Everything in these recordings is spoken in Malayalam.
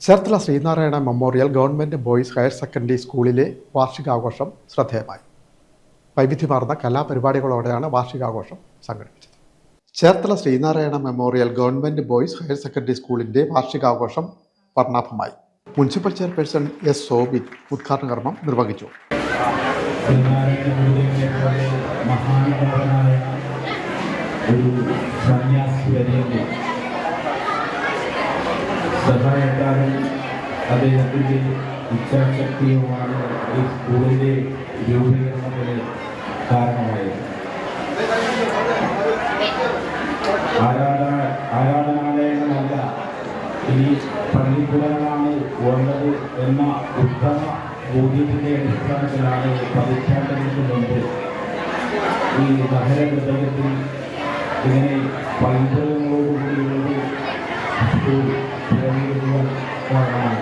Cherthala Sreenarayana memorial government boys higher secondary സ്കൂളിലെ വാർഷികാഘോഷം ശ്രദ്ധേയമായി. വൈവിധ്യമാർന്ന കലാപരിപാടികളോടെയാണ് വാർഷികാഘോഷം സംഘടിപ്പിച്ചത്. Cherthala Sreenarayana memorial government boys higher secondary സ്കൂളിൻ്റെ വാർഷികാഘോഷം വർണ്ണാഭമായി. മുനിസിപ്പൽ ചെയർപേഴ്സൺ എസ് സോബി ഉദ്ഘാടന കർമ്മം നിർവഹിച്ചു. സഹായക്കാരും അദ്ദേഹത്തിൻ്റെ ഇച്ഛാശക്തിയുമാണ് ഈ സ്കൂളിൻ്റെ രൂപീകരണത്തിന് കാരണമായത്. ആരാധനാലയങ്ങളല്ല, ഇനി പള്ളിക്കൂടങ്ങളാണ് വേണ്ടത് എന്ന ഉത്തമ ബോധ്യത്തിൻ്റെ അടിസ്ഥാനത്തിലാണ് പതിറ്റാണ്ടുകൾക്ക് മുമ്പ് ഈ നഗരഹൃദയത്തിൽ ഇങ്ങനെ പൈതൃകങ്ങളോടുകൂടിയുള്ളത് സ്കൂൾ കാരണമാണ്.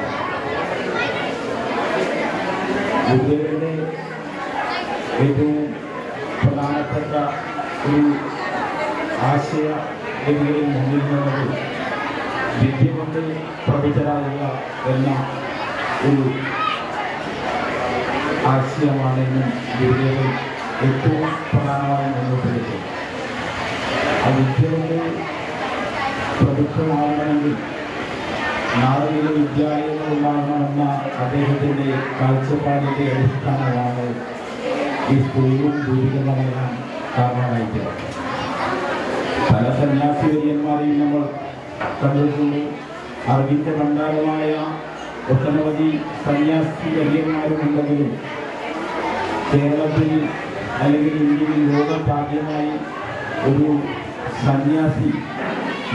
വിദ്യയുടെ ഏറ്റവും പ്രധാനപ്പെട്ട ഒരു ആശയ ഗതികളിൽ മുന്നിൽ നിന്നത് വിദ്യ കൊണ്ട് പ്രബുദ്ധരാകുക എന്ന ഒരു ആശയമാണെന്നും വിദ്യകൾ ഏറ്റവും പ്രധാനമായി മുന്നോട്ട് വെച്ചത്. ആ വിദ്യ കൊണ്ട് പ്രബുദ്ധമാകണമെങ്കിൽ നാടിലെ വിദ്യാലയങ്ങൾ ഉണ്ടാകണമെന്ന അദ്ദേഹത്തിൻ്റെ കാഴ്ചപ്പാടിൻ്റെ അടിസ്ഥാനമാണ് ഈ സ്കൂളും രൂപീകരണമെല്ലാം കാരണമായിട്ടുള്ളത്. പല സന്യാസിവര്യന്മാരെയും നമ്മൾ കണ്ടിട്ടുണ്ട്. അറിവിൻ്റെ ഭണ്ഡാരമായ ഒട്ടനവധി സന്യാസി വര്യന്മാരുമുണ്ടെങ്കിലും കേരളത്തിൽ അല്ലെങ്കിൽ ഇന്ത്യയിൽ ലോകത്താദ്യമായി ഒരു സന്യാസി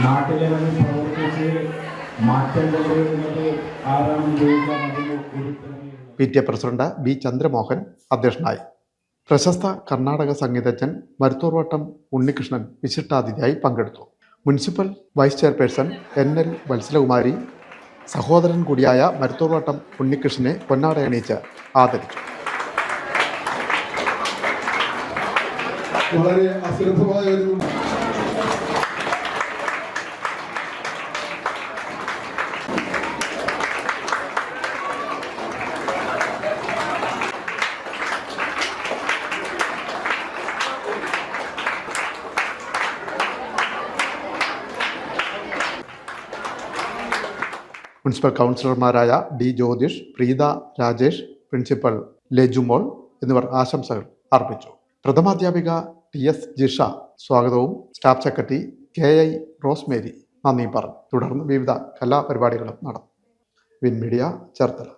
നാട്ടിലിറങ്ങി പ്രവർത്തിച്ച് മാറ്റം കൊണ്ടുവരുന്നത് ആരാണെന്ന് ചോദിക്കാൻ PTA പ്രസിഡന്റ് ബി ചന്ദ്രമോഹൻ അധ്യക്ഷനായി. പ്രശസ്ത കർണാടക സംഗീതജ്ഞൻ മരുത്തൂർവട്ടം ഉണ്ണികൃഷ്ണൻ വിശിഷ്ടാതിഥിയായി പങ്കെടുത്തു. Municipal vice chairperson NL Vatsalakumari സഹോദരൻ കൂടിയായ മരുത്തൂർവട്ടം ഉണ്ണികൃഷ്ണനെ പൊന്നാടയണിയിച്ച് ആദരിച്ചു. വളരെ അശ്രദ്ധമായ ഒരു മുനിസിപ്പൽ കൗൺസിലർമാരായ D ജ്യോതിഷ്, പ്രീത രാജേഷ്, പ്രിൻസിപ്പൽ ലെജുമോൾ എന്നിവർ ആശംസകൾ അർപ്പിച്ചു. പ്രഥമാധ്യാപിക TS ജിഷ സ്വാഗതവും സ്റ്റാഫ് സെക്രട്ടറി KI റോസ്മേരി നന്ദിയും പറഞ്ഞു. തുടർന്ന് വിവിധ കലാപരിപാടികളും നടന്നു. Win media Cherthala.